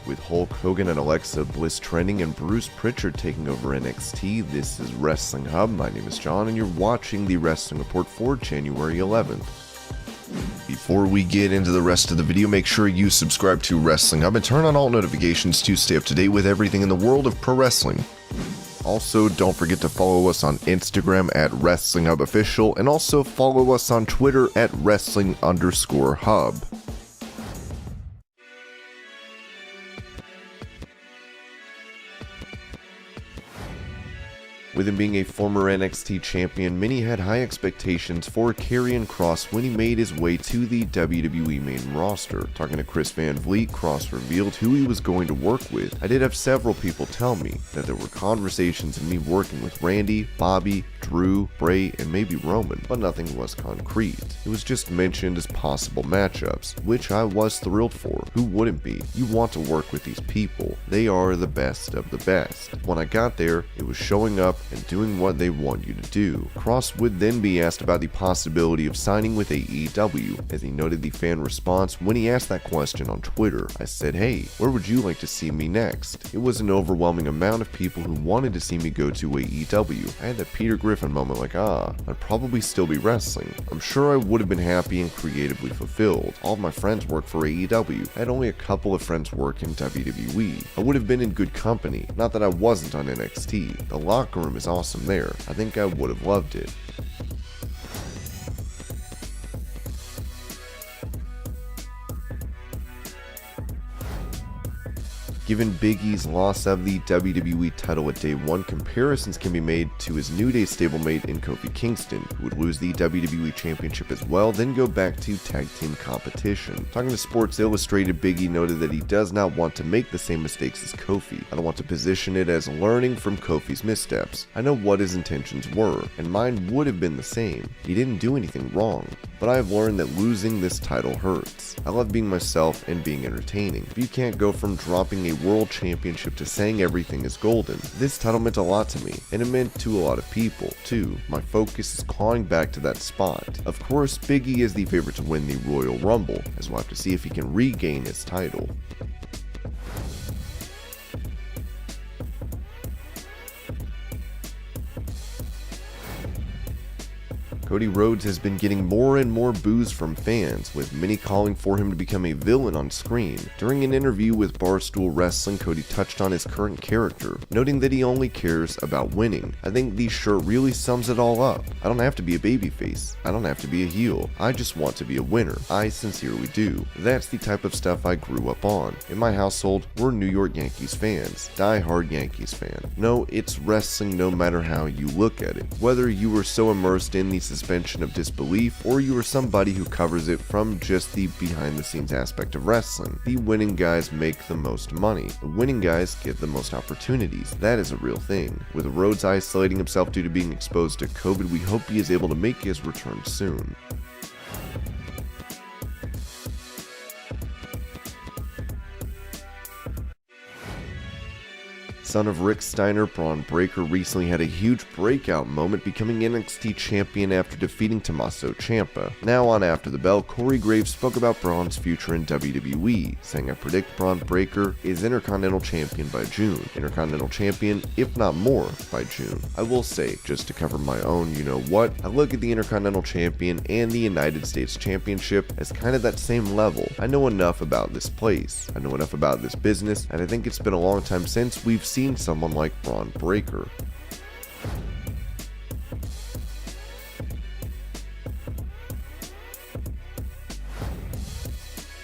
With Hulk Hogan and Alexa Bliss trending and Bruce Prichard taking over NXT, this is Wrestling Hub. My name is John and you're watching the Wrestling Report for January 11th. Before we get into the rest of the video, make sure you subscribe to Wrestling Hub and turn on all notifications to stay up to date with everything in the world of pro wrestling. Also, don't forget to follow us on Instagram at Wrestling Hub Official and also follow us on Twitter at Wrestling_Hub. With him being a former NXT champion, many had high expectations for Karrion Kross when he made his way to the WWE main roster. Talking to Chris Van Vliet, Kross revealed who he was going to work with. I did have several people tell me that there were conversations of me working with Randy, Bobby, Drew, Bray, and maybe Roman, but nothing was concrete. It was just mentioned as possible matchups, which I was thrilled for. Who wouldn't be? You want to work with these people. They are the best of the best. When I got there, it was showing up and doing what they want you to do. Kross would then be asked about the possibility of signing with AEW, as he noted the fan response when he asked that question on Twitter. I said, hey, where would you like to see me next? It was an overwhelming amount of people who wanted to see me go to AEW. I had that Peter Griffin moment like, I'd probably still be wrestling. I'm sure I would have been happy and creatively fulfilled. All of my friends work for AEW. I had only a couple of friends work in WWE. I would have been in good company. Not that I wasn't on NXT. The locker room is awesome there. I think I would have loved it. Given Big E's loss of the WWE title at Day 1, comparisons can be made to his New Day stablemate in Kofi Kingston, who would lose the WWE Championship as well, then go back to tag team competition. Talking to Sports Illustrated, Big E noted that he does not want to make the same mistakes as Kofi. I don't want to position it as learning from Kofi's missteps. I know what his intentions were, and mine would have been the same. He didn't do anything wrong, but I have learned that losing this title hurts. I love being myself and being entertaining. If you can't go from dropping a world championship to saying everything is golden, this title meant a lot to me, and it meant to a lot of people, too. My focus is clawing back to that spot. Of course, Big E is the favorite to win the Royal Rumble, as we'll have to see if he can regain his title. Cody Rhodes has been getting more and more boos from fans, with many calling for him to become a villain on screen. During an interview with Barstool Wrestling, Cody touched on his current character, noting that he only cares about winning. I think the shirt really sums it all up. I don't have to be a babyface. I don't have to be a heel. I just want to be a winner. I sincerely do. That's the type of stuff I grew up on. In my household, we're New York Yankees fans. Die-hard Yankees fan. No, it's wrestling no matter how you look at it. Whether you were so immersed in the suspension of disbelief, or you are somebody who covers it from just the behind-the-scenes aspect of wrestling. The winning guys make the most money. The winning guys get the most opportunities. That is a real thing. With Rhodes isolating himself due to being exposed to COVID, we hope he is able to make his return soon. Son of Rick Steiner, Bron Breakker recently had a huge breakout moment, becoming NXT champion after defeating Tommaso Ciampa. Now on After the Bell, Corey Graves spoke about Bron's future in WWE, saying, I predict Bron Breakker is Intercontinental Champion by June. Intercontinental Champion, if not more, by June. I will say, just to cover my own you-know-what, I look at the Intercontinental Champion and the United States Championship as kind of that same level. I know enough about this place, I know enough about this business, and I think it's been a long time since we've seen someone like Bron Breakker.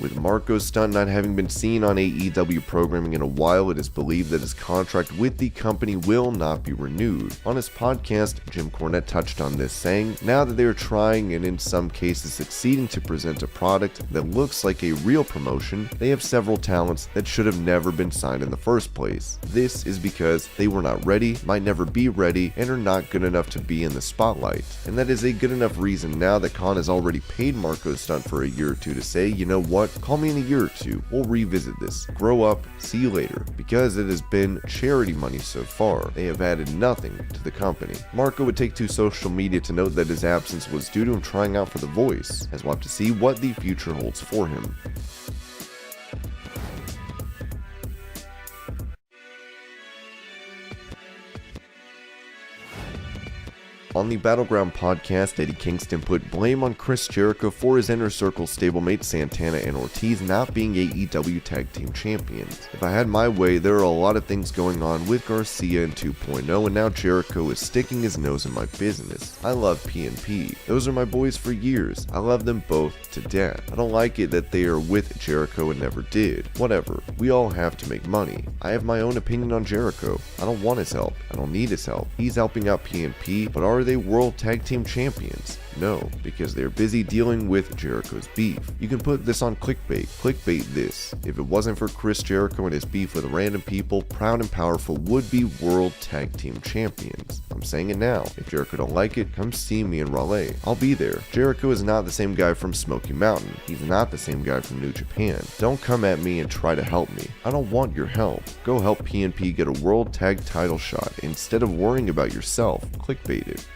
With Marko Stunt not having been seen on AEW programming in a while, it is believed that his contract with the company will not be renewed. On his podcast, Jim Cornette touched on this, saying, now that they are trying and in some cases succeeding to present a product that looks like a real promotion, they have several talents that should have never been signed in the first place. This is because they were not ready, might never be ready, and are not good enough to be in the spotlight. And that is a good enough reason now that Khan has already paid Marko Stunt for a year or two to say, you know what, call me in a year or two, we'll revisit this, grow up, see you later. Because it has been charity money so far, they have added nothing to the company. Marko would take to social media to note that his absence was due to him trying out for The Voice, as we'll have to see what the future holds for him. On the Battleground podcast, Eddie Kingston put blame on Chris Jericho for his Inner Circle stablemate Santana and Ortiz not being AEW Tag Team Champions. If I had my way, there are a lot of things going on with Garcia and 2.0, and now Jericho is sticking his nose in my business. I love P&P. Those are my boys for years. I love them both to death. I don't like it that they are with Jericho and never did. Whatever. We all have to make money. I have my own opinion on Jericho. I don't want his help. I don't need his help. He's helping out P&P, but are they World Tag Team Champions? No, because they're busy dealing with Jericho's beef. You can put this on clickbait. Clickbait this. If it wasn't for Chris Jericho and his beef with random people, Proud and Powerful would be World Tag Team Champions. I'm saying it now. If Jericho don't like it, come see me in Raleigh. I'll be there. Jericho is not the same guy from Smoky Mountain. He's not the same guy from New Japan. Don't come at me and try to help me. I don't want your help. Go help P&P get a World Tag title shot instead of worrying about yourself. Clickbait it.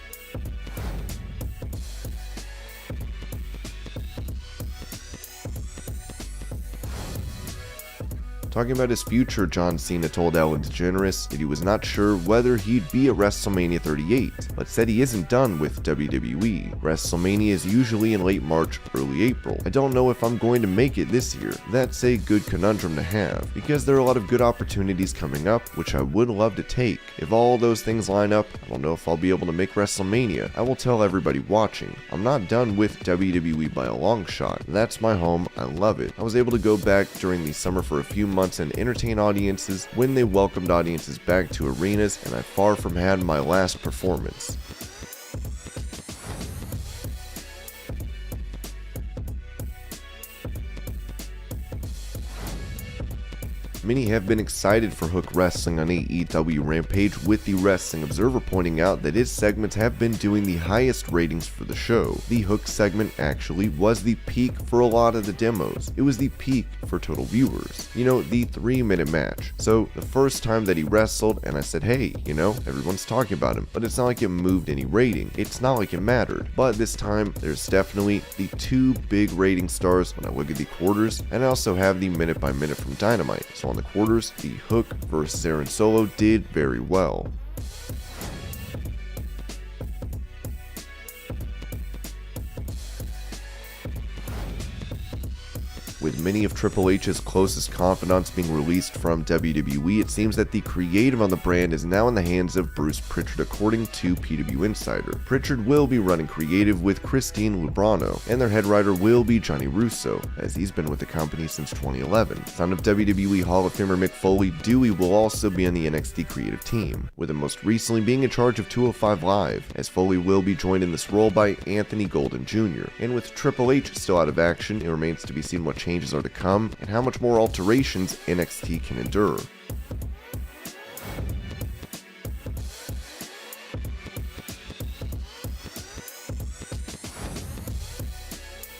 Talking about his future, John Cena told Ellen DeGeneres that he was not sure whether he'd be at WrestleMania 38, but said he isn't done with WWE. WrestleMania is usually in late March, early April. I don't know if I'm going to make it this year. That's a good conundrum to have, because there are a lot of good opportunities coming up, which I would love to take. If all those things line up, I don't know if I'll be able to make WrestleMania. I will tell everybody watching, I'm not done with WWE by a long shot. That's my home. I love it. I was able to go back during the summer for a few months and entertain audiences when they welcomed audiences back to arenas, and I far from had my last performance. Many have been excited for Hook Wrestling on AEW Rampage, with the Wrestling Observer pointing out that his segments have been doing the highest ratings for the show. The Hook segment actually was the peak for a lot of the demos. It was the peak for total viewers. You know, the 3-minute match. So the first time that he wrestled, and I said, hey, you know, everyone's talking about him, but it's not like it moved any rating. It's not like it mattered. But this time, there's definitely the 2 big rating stars when I look at the quarters, and I also have the minute by minute from Dynamite. So on the quarters, the Hook versus Aaron Solo did very well. With many of Triple H's closest confidants being released from WWE, it seems that the creative on the brand is now in the hands of Bruce Prichard, according to PW Insider. Prichard will be running creative with Christine Lubrano, and their head writer will be Johnny Russo, as he's been with the company since 2011. Son of WWE Hall of Famer Mick Foley, Dewey will also be on the NXT creative team, with him most recently being in charge of 205 Live, as Foley will be joined in this role by Anthony Golden Jr. And with Triple H still out of action, it remains to be seen what changes are to come and how much more alterations NXT can endure.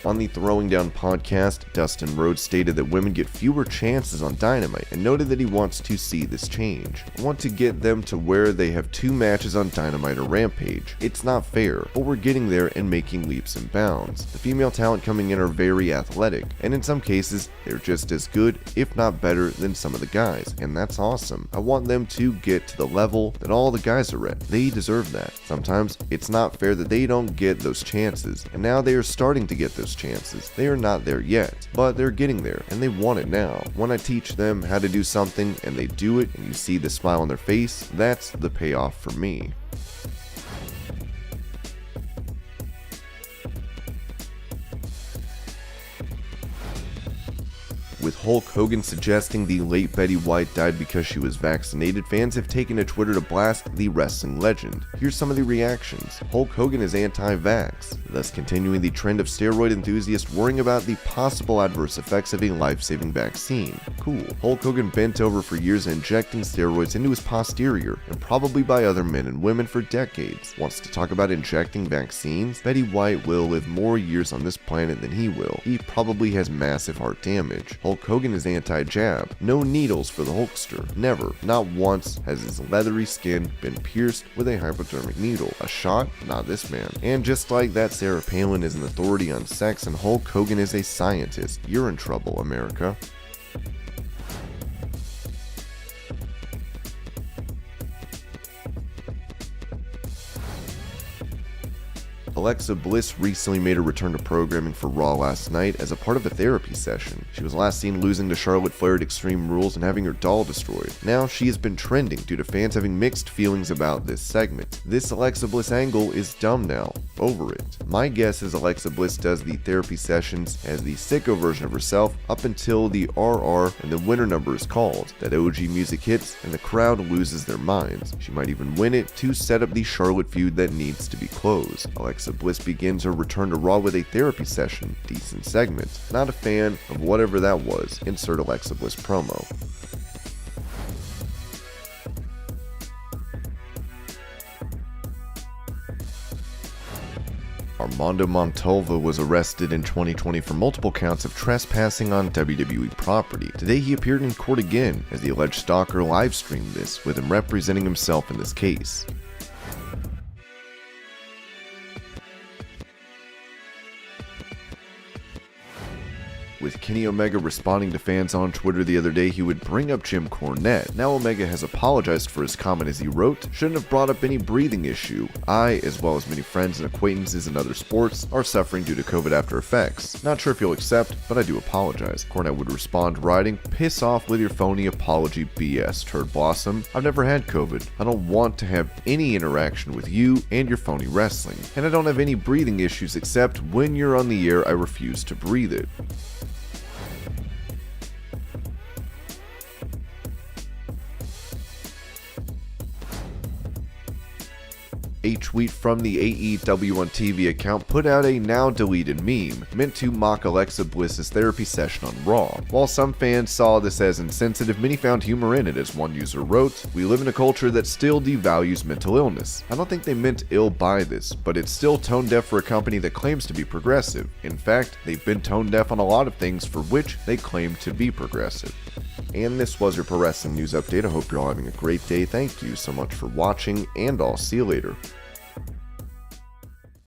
On the Throwing Down podcast, Dustin Rhodes stated that women get fewer chances on Dynamite and noted that he wants to see this change. I want to get them to where they have 2 matches on Dynamite or Rampage. It's not fair, but we're getting there and making leaps and bounds. The female talent coming in are very athletic, and in some cases, they're just as good, if not better, than some of the guys, and that's awesome. I want them to get to the level that all the guys are at. They deserve that. Sometimes, it's not fair that they don't get those chances, and now they are starting to get those chances. They are not there yet, but they're getting there, and they want it now. When I teach them how to do something and they do it, and you see the smile on their face, that's the payoff for me. With Hulk Hogan suggesting the late Betty White died because she was vaccinated, fans have taken to Twitter to blast the wrestling legend. Here's some of the reactions. Hulk Hogan is anti-vax, thus continuing the trend of steroid enthusiasts worrying about the possible adverse effects of a life-saving vaccine. Cool. Hulk Hogan bent over for years injecting steroids into his posterior, and probably by other men and women for decades. Wants to talk about injecting vaccines? Betty White will live more years on this planet than he will. He probably has massive heart damage. Hulk Hogan is anti-jab. No needles for the Hulkster. Never, not once, has his leathery skin been pierced with a hypodermic needle. A shot? Not this man. And just like that, Sarah Palin is an authority on sex and Hulk Hogan is a scientist. You're in trouble, America. Alexa Bliss recently made a return to programming for Raw last night as a part of a therapy session. She was last seen losing to Charlotte Flair at Extreme Rules and having her doll destroyed. Now she has been trending due to fans having mixed feelings about this segment. This Alexa Bliss angle is dumb now. Over it. My guess is Alexa Bliss does the therapy sessions as the sicko version of herself up until the RR and the winner number is called. That OG music hits and the crowd loses their minds. She might even win it to set up the Charlotte feud that needs to be closed. Alexa Bliss begins her return to Raw with a therapy session. Decent segment. Not a fan of whatever that was. Insert Alexa Bliss promo. Armando Montalva was arrested in 2020 for multiple counts of trespassing on WWE property. Today he appeared in court again as the alleged stalker live-streamed this, with him representing himself in this case. With Kenny Omega responding to fans on Twitter the other day, he would bring up Jim Cornette. Now Omega has apologized for his comment as he wrote, "Shouldn't have brought up any breathing issue. I, as well as many friends and acquaintances in other sports, are suffering due to COVID after effects. Not sure if you'll accept, but I do apologize." Cornette would respond writing, "Piss off with your phony apology BS, turd blossom. I've never had COVID. I don't want to have any interaction with you and your phony wrestling. And I don't have any breathing issues except when you're on the air I refuse to breathe it." A tweet from the AEW on TV account put out a now deleted meme meant to mock Alexa Bliss's therapy session on Raw. While some fans saw this as insensitive, many found humor in it, as one user wrote, "We live in a culture that still devalues mental illness. I don't think they meant ill by this, but it's still tone deaf for a company that claims to be progressive. In fact, they've been tone deaf on a lot of things for which they claim to be progressive." And this was your Pro Wrestling News Update. I hope you're all having a great day. Thank you so much for watching, and I'll see you later.